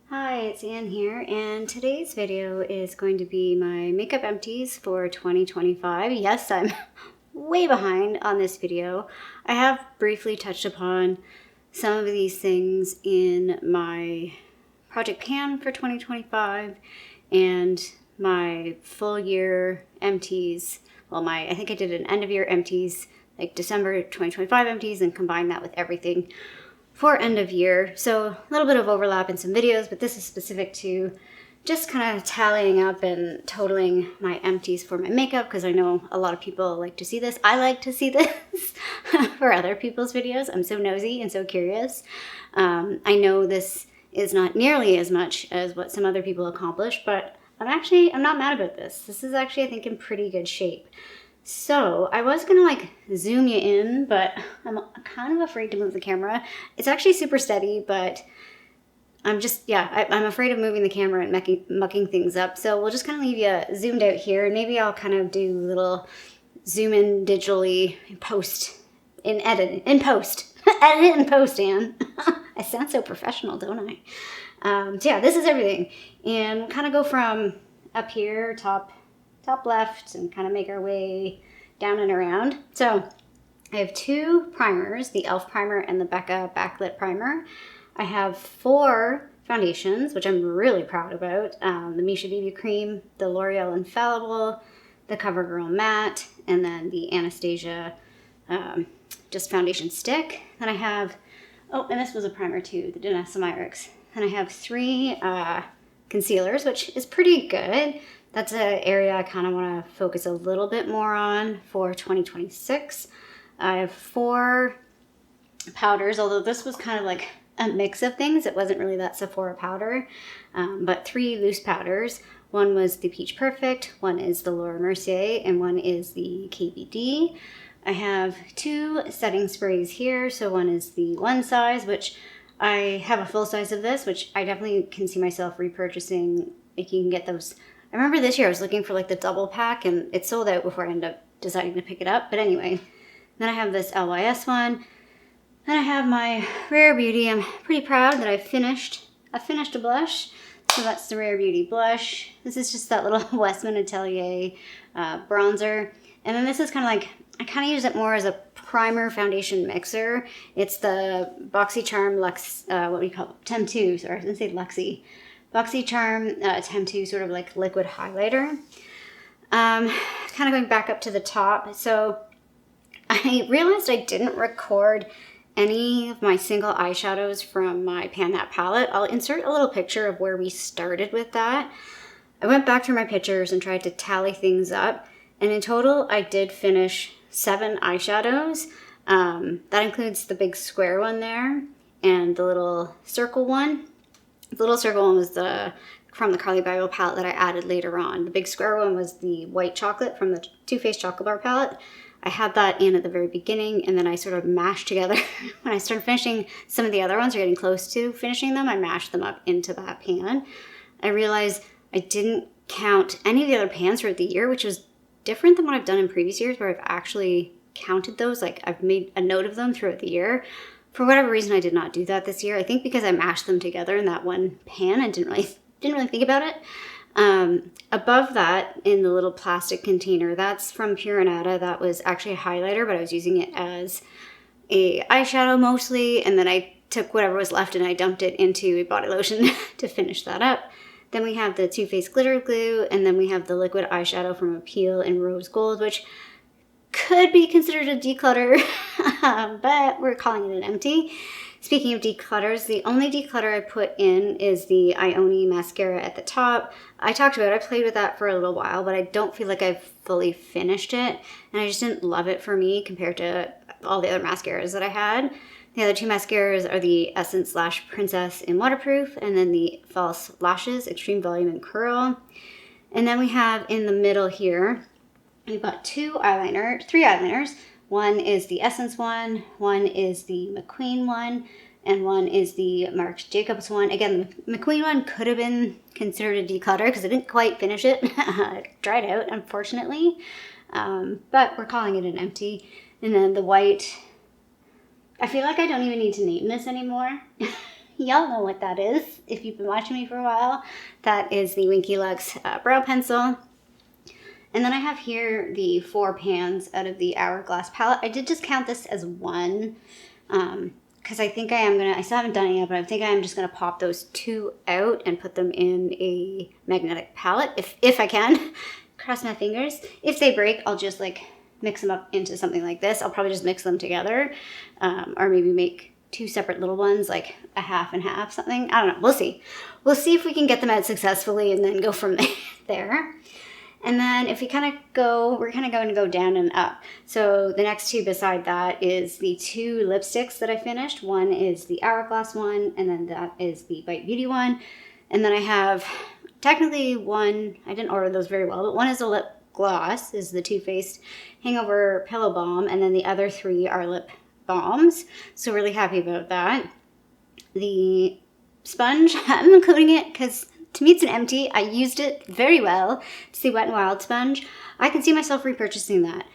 Hi, it's Anne here, and today's video is going to be my makeup empties for 2025. Yes, I'm way behind on this video. I have briefly touched upon some of these things in my project pan for 2025 and my full year empties. Well, I think I did an end of year empties, like December 2025 empties, and combined that with everything for end of year. So a little bit of overlap in some videos, but this is specific to just kind of tallying up and totaling my empties for my makeup, because I know a lot of people like to see this. I like to see this for other people's videos. I'm so nosy and so curious. I know this is not nearly as much as what some other people accomplish, but I'm not mad about this. This is actually, I think, in pretty good shape. So I was gonna zoom you in, but I'm kind of afraid to move the camera. It's actually super steady, but I'm afraid of moving the camera and mucking things up. So we'll just kind of leave you zoomed out here, and maybe I'll kind of do a little zoom in digitally in post, edit it in post, Anne. I sound so professional, don't I? So yeah, this is everything, and we'll kind of go from up here, top left, and kind of make our way down and around. So I have two primers, the e.l.f. primer and the Becca backlit primer. I have 4 foundations, which I'm really proud about. The Misha BB cream, the L'Oreal Infallible, the CoverGirl matte, and then the Anastasia just foundation stick. Then I have, and this was a primer too, the Denisomyrix. And I have 3 concealers, which is pretty good. That's an area I kind of want to focus a little bit more on for 2026. I have 4 powders, although this was kind of like a mix of things. It wasn't really that Sephora powder, but 3 loose powders. One was the Peach Perfect, one is the Laura Mercier, and one is the KVD. I have 2 setting sprays here. So one is the one size, which I have a full size of this, which I definitely can see myself repurchasing if you can get those. I remember this year I was looking for like the double pack, and it sold out before I ended up deciding to pick it up. But anyway, then I have this LYS one. Then I have my Rare Beauty. I'm pretty proud that I finished a blush. So that's the Rare Beauty blush. This is just that little Westman Atelier bronzer. And then this is kind of like, I kind of use it more as a primer foundation mixer. It's the BoxyCharm Lux, what do you call it? Tem 2, sorry, I was going to say Luxie. BoxyCharm Tem 2 sort of like liquid highlighter. Kind of going back up to the top. So I realized I didn't record any of my single eyeshadows from my Pan That palette. I'll insert a little picture of where we started with that. I went back through my pictures and tried to tally things up. And in total, I did finish 7 eyeshadows. That includes the big square one there and the little circle one. The little circle one was from the Carly Bible palette that I added later on. The big square one was the white chocolate from the Too Faced Chocolate Bar palette. I had that in at the very beginning, and then I sort of mashed together. When I started finishing some of the other ones, or getting close to finishing them, I mashed them up into that pan. I realized I didn't count any of the other pans throughout the year, which was different than what I've done in previous years, where I've actually counted those. Like, I've made a note of them throughout the year. For whatever reason, I did not do that this year. I think because I mashed them together in that one pan and didn't really think about it. Above that, in the little plastic container, that's from Pure Nata. That was actually a highlighter, but I was using it as a eyeshadow mostly. And then I took whatever was left and I dumped it into a body lotion to finish that up. Then we have the Too Faced Glitter Glue, and then we have the liquid eyeshadow from Appeal in Rose Gold, which could be considered a declutter, but we're calling it an empty. Speaking of declutters, the only declutter I put in is the Ioni mascara at the top. I talked about it, I played with that for a little while, but I don't feel like I've fully finished it, and I just didn't love it for me compared to all the other mascaras that I had. The other 2 mascaras are the Essence Lash Princess in Waterproof, and then the False Lashes Extreme Volume and Curl. And then we have in the middle here, we've got 3 eyeliners. One is the Essence one is the McQueen one, and one is the Marc Jacobs one. Again, the McQueen one could have been considered a declutter because I didn't quite finish it. It dried out, unfortunately. But we're calling it an empty. And then the white, I feel like I don't even need to name this anymore Y'all know what that is if you've been watching me for a while. That is the Winky Lux brow pencil. And then I have here the 4 pans out of the Hourglass palette. I did just count this as one because I think I still haven't done it yet, but I think I am just going to pop those 2 out and put them in a magnetic palette if I can. Cross my fingers. If they break, I'll just like mix them up into something like this. I'll probably just mix them together or maybe make 2 separate little ones, like a half and half something. I don't know. We'll see. We'll see if we can get them out successfully and then go from there. And then if we kind of go, we're kind of going to go down and up. So the next 2 beside that is the 2 lipsticks that I finished. One is the Hourglass one, and then that is the Bite Beauty one. And then I have technically one, I didn't order those very well, but one is a lip gloss, is the Too Faced Hangover Pillow Balm, and then the other 3 are lip balms. So really happy about that. The sponge, I'm including it because to me it's an empty. I used it very well. It's the Wet n Wild sponge. I can see myself repurchasing that.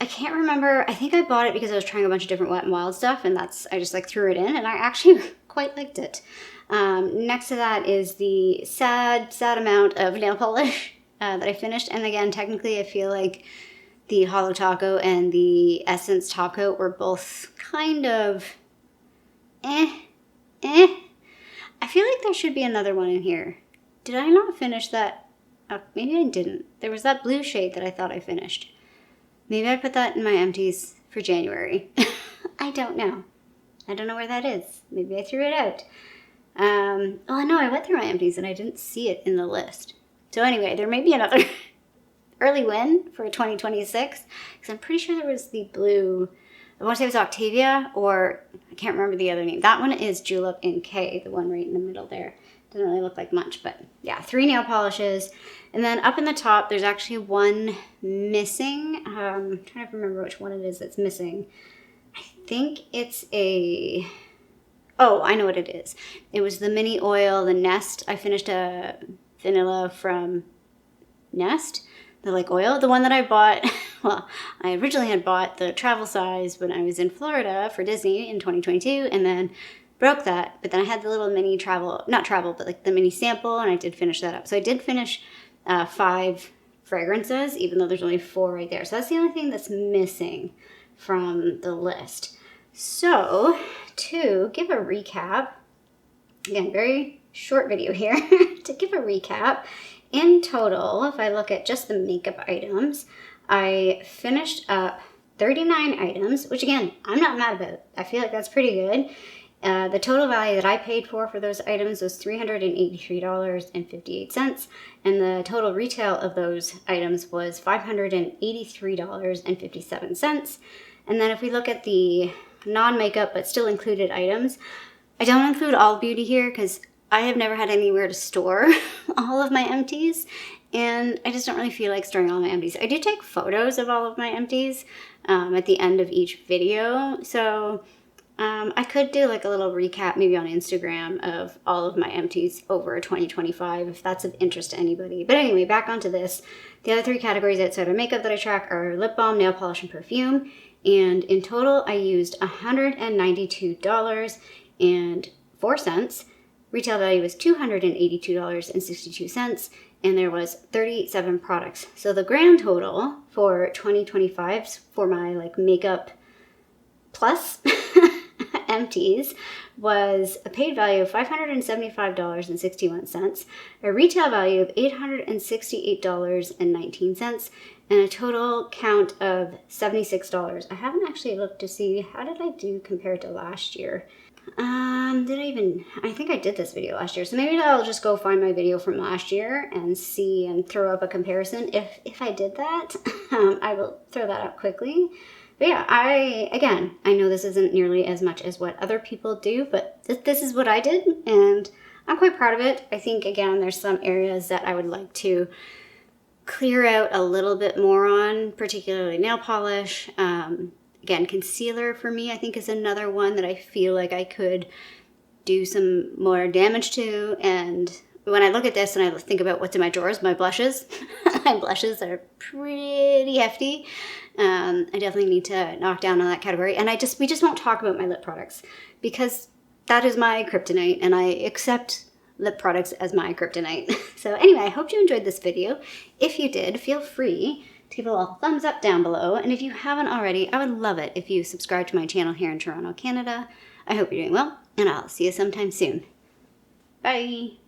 I can't remember. I think I bought it because I was trying a bunch of different Wet n Wild stuff, and I just like threw it in, and I actually quite liked it. Next to that is the sad amount of nail polish that I finished. And again, technically I feel like the Holo Taco and the Essence Top Coat were both kind of I feel like there should be another one in here. Did I not finish that? Maybe I didn't. There was that blue shade that I thought I finished. Maybe I put that in my empties for January. I don't know. I don't know where that is. Maybe I threw it out. Oh, no, I went through my empties and I didn't see it in the list. So anyway, there may be another early win for 2026 because I'm pretty sure there was the blue, I want to say it was Octavia, or I can't remember the other name. That one is Julep in K, the one right in the middle there. Doesn't really look like much, but yeah, 3 nail polishes. And then up in the top, there's actually one missing. I'm trying to remember which one it is that's missing. I think it's oh, I know what it is. It was the mini oil, the Nest. I finished a vanilla from Nest, the like oil. The one that I bought, well, I originally had bought the travel size when I was in Florida for Disney in 2022, and then broke that, but then I had the little mini not travel, but like the mini sample, and I did finish that up. So I did finish 5 fragrances, even though there's only 4 right there. So that's the only thing that's missing from the list. So to give a recap, again, very short video here, to give a recap, in total, if I look at just the makeup items, I finished up 39 items, which again, I'm not mad about. I feel like that's pretty good. The total value that I paid for those items was $383.58, and the total retail of those items was $583.57. And then if we look at the non-makeup but still included items, I don't include all beauty here because I have never had anywhere to store all of my empties, and I just don't really feel like storing all my empties. I do take photos of all of my empties at the end of each video, so I could do like a little recap maybe on Instagram of all of my empties over 2025 if that's of interest to anybody. But anyway, back onto this. The other 3 categories outside of makeup that I track are lip balm, nail polish, and perfume. And in total, I used $192.04. Retail value was $282.62, and there was 37 products. So the grand total for 2025 for my like makeup plus empties was a paid value of $575.61, a retail value of $868.19, and a total count of $76. I haven't actually looked to see how did I do compared to last year. I think I did this video last year, so maybe I'll just go find my video from last year and see and throw up a comparison. If I did that, I will throw that up quickly. But yeah, I know this isn't nearly as much as what other people do, but this is what I did, and I'm quite proud of it. I think, again, there's some areas that I would like to clear out a little bit more on, particularly nail polish. Again, concealer for me, I think, is another one that I feel like I could do some more damage to. And when I look at this and I think about what's in my drawers, my blushes, my blushes are pretty hefty. I definitely need to knock down on that category. And we just won't talk about my lip products because that is my kryptonite, and I accept lip products as my kryptonite. So anyway, I hope you enjoyed this video. If you did, feel free to give a little thumbs up down below. And if you haven't already, I would love it if you subscribe to my channel here in Toronto, Canada. I hope you're doing well, and I'll see you sometime soon. Bye.